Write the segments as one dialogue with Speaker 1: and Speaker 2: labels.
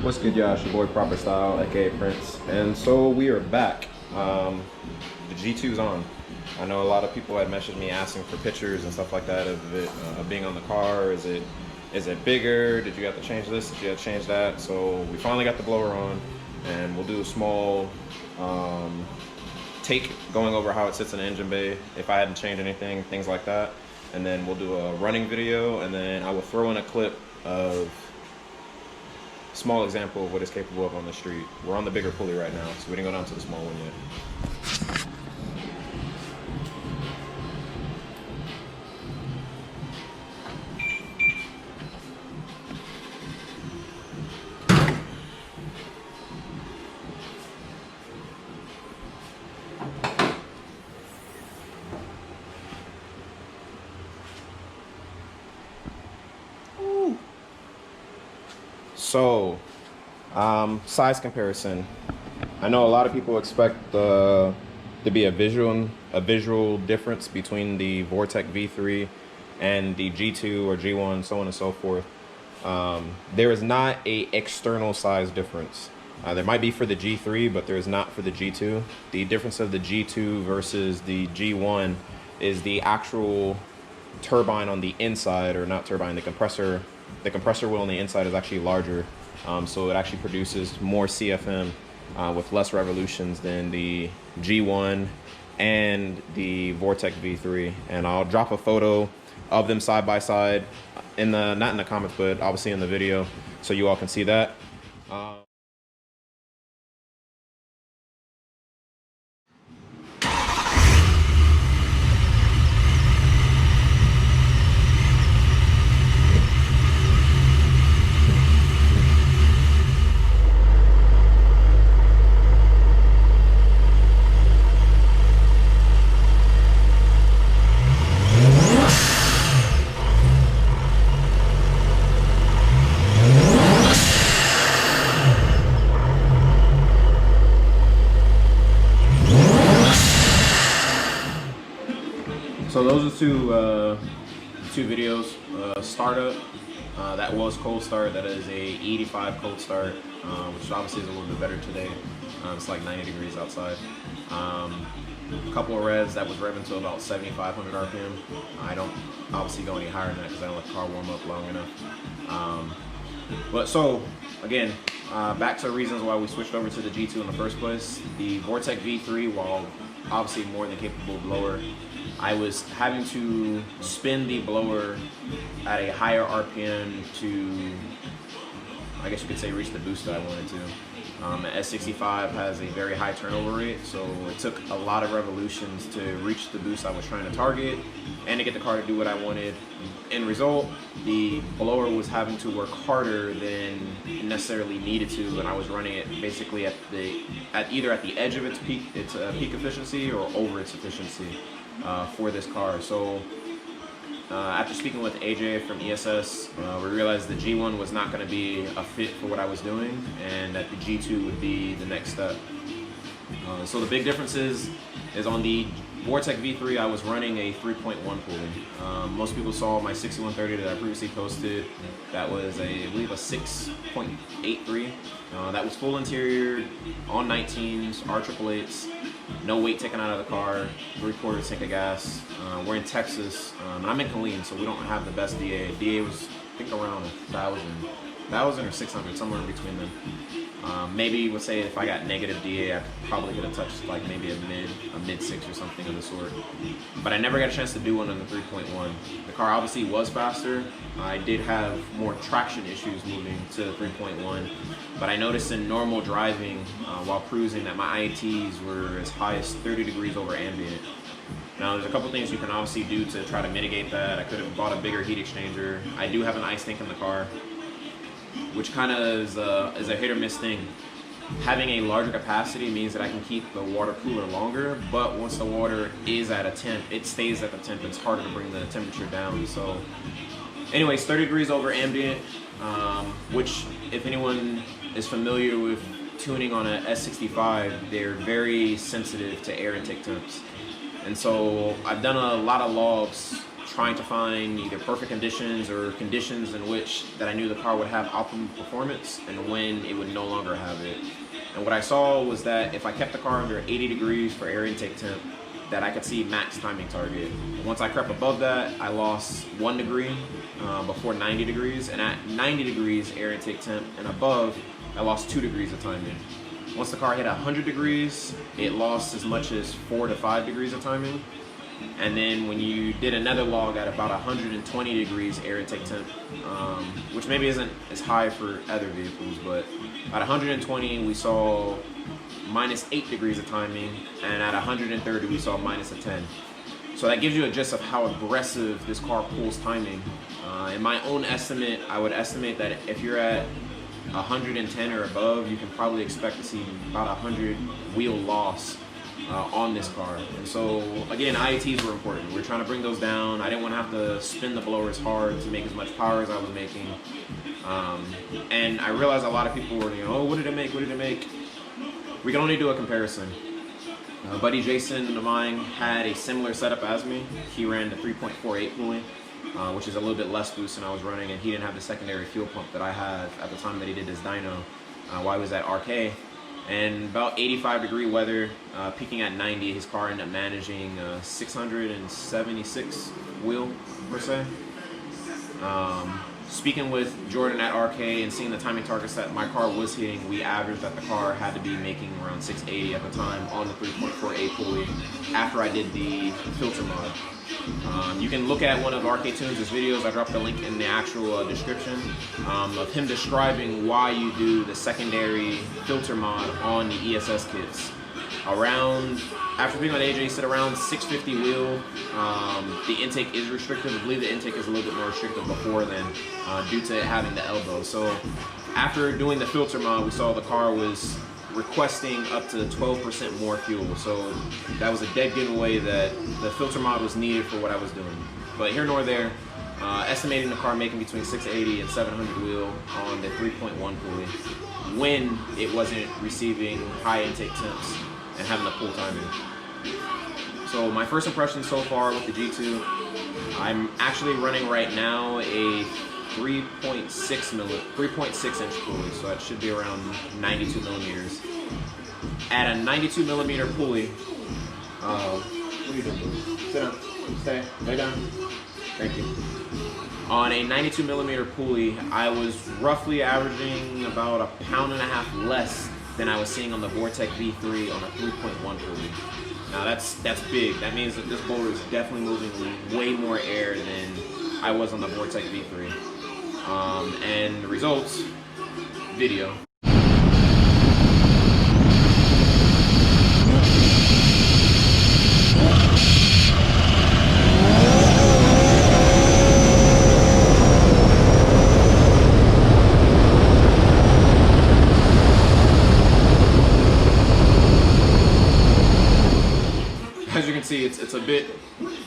Speaker 1: What's good, y'all? It's your boy Proper Style, aka Prince, and so we are back. The G2's on. I know a lot of people had messaged me asking for pictures and stuff like that of it being on the car. Is it bigger? Did you have to change this? Did you have to change that? So we finally got the blower on, and we'll do a small take going over how it sits in the engine bay, if I hadn't changed anything, things like that. And then we'll do a running video, and then I will throw in a clip of small example of what it's capable of on the street. We're on the bigger pulley right now, so we didn't go down to the small one yet. So, size comparison. I know a lot of people expect to be a visual difference between the Vortec V3 and the G2 or G1, so on and so forth. There is not a external size difference. There might be for the G3, but there is not for the G2. The difference of the G2 versus the G1 is the actual turbine on the inside, or not turbine, the compressor. The compressor wheel on the inside is actually larger, so it actually produces more CFM with less revolutions than the G1 and the Vortec V3. And I'll drop a photo of them side by side in the, not in the comments, but obviously in the video, so you all can see that. So those are two videos. Startup, that was cold start. That is a 85 cold start, which obviously is a little bit better today. It's like 90 degrees outside. A couple of revs, that was revving to about 7,500 RPM. I don't obviously go any higher than that because I don't let the car warm up long enough. But so, again, back to the reasons why we switched over to the G2 in the first place. The Vortec V3, while obviously more than capable blower, I was having to spin the blower at a higher RPM to, I guess you could say, reach the boost that I wanted to. The S65 has a very high turnover rate, so it took a lot of revolutions to reach the boost I was trying to target and to get the car to do what I wanted. End result, the blower was having to work harder than it necessarily needed to, and I was running it basically either at the edge of its peak efficiency or over its efficiency for this car. So after speaking with AJ from ESS, we realized the G1 was not going to be a fit for what I was doing, and that the G2 would be the next step. So the big difference is on the Vortec V3, I was running a 3.1 pulley. Most people saw my 6130 that I previously posted. That was I believe a 6.83. That was full interior, on 19s, R888s, no weight taken out of the car, 3/4 tank of gas. We're in Texas, and I'm in Killeen, so we don't have the best DA. DA was, I think, around 1,000 or 600, somewhere in between them. Maybe we'll say if I got negative DA, I probably could have touched like maybe a mid 6 or something of the sort. But I never got a chance to do one on the 3.1. The car obviously was faster. I did have more traction issues moving to 3.1, but I noticed in normal driving while cruising that my IATs were as high as 30 degrees over ambient. Now there's a couple things you can obviously do to try to mitigate that. I could have bought a bigger heat exchanger. I do have an ice tank in the car, which kind of is a hit or miss thing. Having a larger capacity means that I can keep the water cooler longer, but once the water is at a temp, it stays at the temp. It's harder to bring the temperature down. So anyways, 30 degrees over ambient, which if anyone is familiar with tuning on a S65, they're very sensitive to air intake temps. And so I've done a lot of logs trying to find either perfect conditions or conditions in which that I knew the car would have optimal performance and when it would no longer have it. And what I saw was that if I kept the car under 80 degrees for air intake temp, that I could see max timing target. Once I crept above that, I lost 1 degree before 90 degrees, and at 90 degrees air intake temp and above, I lost 2 degrees of timing. Once the car hit 100 degrees, it lost as much as 4 to 5 degrees of timing. And then when you did another log at about 120 degrees air intake temp, which maybe isn't as high for other vehicles, but at 120 we saw minus 8 degrees of timing, and at 130 we saw minus a 10. So that gives you a gist of how aggressive this car pulls timing. In my own estimate, I would estimate that if you're at 110 or above, you can probably expect to see about 100 wheel loss on this car. And so again, IATs were important. We're trying to bring those down. I didn't want to have to spin the blower as hard to make as much power as I was making. And I realized a lot of people were, oh, what did it make? What did it make? We can only do a comparison. Buddy Jason of mine had a similar setup as me. He ran the 3.48 pulley, which is a little bit less boost than I was running, and he didn't have the secondary fuel pump that I had at the time that he did his dyno while I was at RK. And about 85 degree weather, peaking at 90, his car ended up managing 676 wheel per se. Speaking with Jordan at RK and seeing the timing targets that my car was hitting, we averaged that the car had to be making around 680 at the time on the 3.48 pulley after I did the filter mod. You can look at one of RK Tunes' videos. I dropped the link in the actual description of him describing why you do the secondary filter mod on the ESS kits. After being on AJ, he said around 650 wheel, the intake is restricted. I believe the intake is a little bit more restricted before then due to it having the elbow. So after doing the filter mod, we saw the car was requesting up to 12% more fuel. So that was a dead giveaway that the filter mod was needed for what I was doing. But here nor there, estimating the car making between 680 and 700 wheel on the 3.1 pulley when it wasn't receiving high intake temps and having the pull timing. So my first impression so far with the G2, I'm actually running right now a 3.6 inch pulley, so that should be around 92 millimeters. At a 92 millimeter pulley, what are you doing? Sit down, stay, lay down. Thank you. On a 92 millimeter pulley, I was roughly averaging about 1.5 pounds less than I was seeing on the Vortec V3 on a 3.1 pulley. Now that's big. That means that this blower is definitely moving way more air than I was on the Vortec V3. And the results, video. As you can see, it's a bit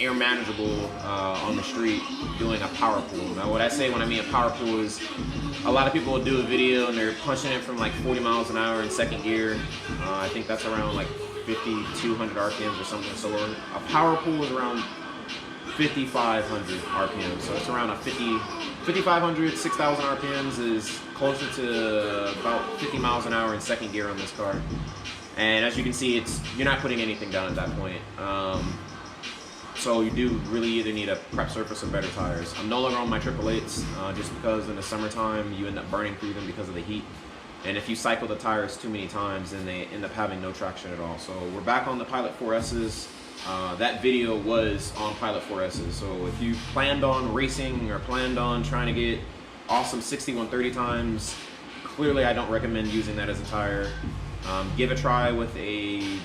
Speaker 1: air manageable on the street doing a power pull. Now what I say when I mean a power pull is a lot of people will do a video and they're punching it from like 40 miles an hour in second gear. I think that's around like 5,200 RPMs or something. So a power pull is around 5,500 RPMs. So it's around a 5,500, 6,000 RPMs is closer to about 50 miles an hour in second gear on this car. And as you can see, you're not putting anything down at that point. So you do really either need a prep surface or better tires. I'm no longer on my 888s just because in the summertime you end up burning through them because of the heat. And if you cycle the tires too many times, then they end up having no traction at all. So we're back on the Pilot 4S's. That video was on Pilot 4S's. So if you planned on racing or planned on trying to get awesome 60-130 times, clearly I don't recommend using that as a tire. Give a try with a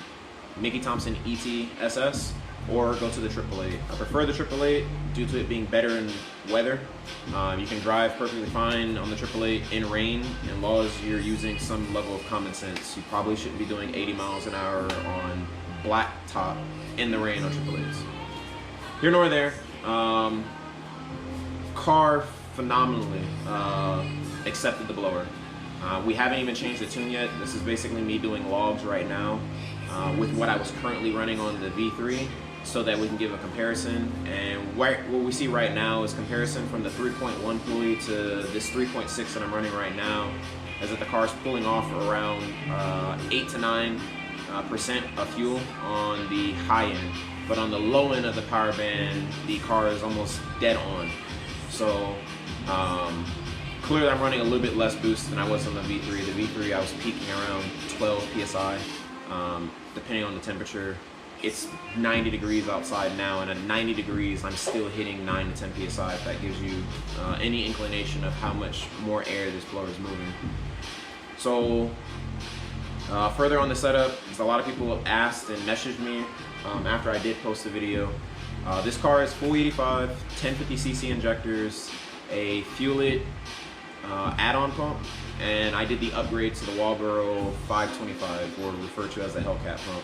Speaker 1: Mickey Thompson ET SS or go to the 888. I prefer the 888 due to it being better in weather. You can drive perfectly fine on the 888 in rain, and long as you're using some level of common sense. You probably shouldn't be doing 80 miles an hour on black top in the rain on 888s. Here nor there, car phenomenally accepted the blower. We haven't even changed the tune yet. This is basically me doing logs right now with what I was currently running on the V3. so that we can give a comparison. And what we see right now is comparison from the 3.1 pulley to this 3.6 that I'm running right now, is that the car is pulling off around 8 to 9% of fuel on the high end, but on the low end of the power band, the car is almost dead on. So clearly I'm running a little bit less boost than I was on the V3. The V3 I was peaking around 12 PSI, depending on the temperature. It's 90 degrees outside now, and at 90 degrees I'm still hitting 9 to 10 PSI, if that gives you any inclination of how much more air this blower is moving. So further on the setup, because a lot of people have asked and messaged me after I did post the video. This car is full 85, 1050cc injectors, a Fuel-It add-on pump, and I did the upgrade to the Walboro 525, or referred to as the Hellcat pump.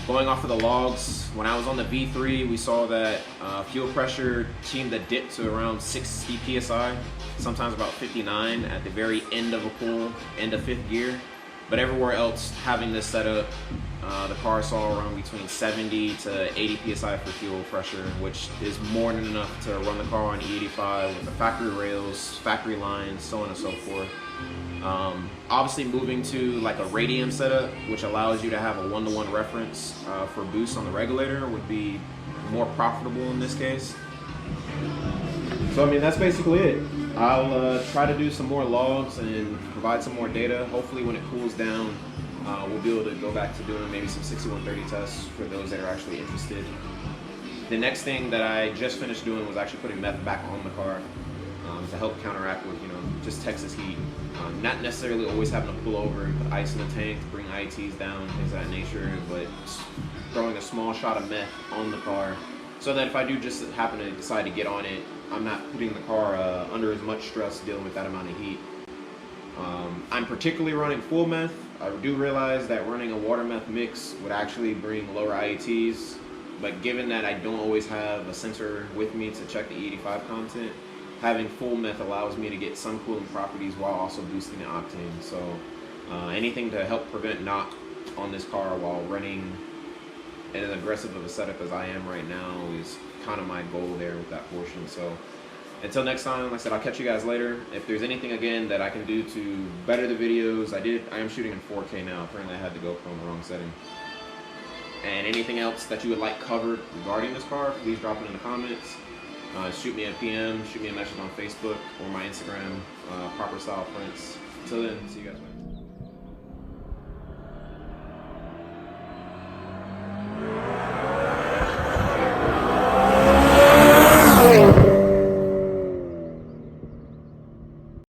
Speaker 1: Going off of the logs, when I was on the V3, we saw that fuel pressure seemed to dip to around 60 PSI, sometimes about 59 at the very end of a pull, end of 5th gear. But everywhere else, having this setup, the car saw around between 70 to 80 PSI for fuel pressure, which is more than enough to run the car on E85 with the factory rails, factory lines, so on and so forth. Obviously moving to like a radium setup, which allows you to have a 1-to-1 reference for boost on the regulator, would be more profitable in this case. So I mean, that's basically it. I'll try to do some more logs and provide some more data. Hopefully when it cools down, we'll be able to go back to doing maybe some 6130 tests for those that are actually interested. The next thing that I just finished doing was actually putting meth back on the car to help counteract with, just Texas heat. Not necessarily always having to pull over and put ice in the tank to bring IETs down, things of that nature, but throwing a small shot of meth on the car so that if I do just happen to decide to get on it, I'm not putting the car under as much stress dealing with that amount of heat. I'm particularly running full meth. I do realize that running a water meth mix would actually bring lower IETs, but given that I don't always have a sensor with me to check the E85 content, having full meth allows me to get some cooling properties while also boosting the octane. So anything to help prevent knock on this car while running as aggressive of a setup as I am right now is kind of my goal there with that portion. So until next time, like I said, I'll catch you guys later. If there's anything again that I can do to better the videos, I am shooting in 4K now. Apparently I had the GoPro in the wrong setting. And anything else that you would like covered regarding this car, please drop it in the comments. Shoot me a PM, shoot me a message on Facebook or my Instagram, Proper Style Prints. Until then, see you guys later.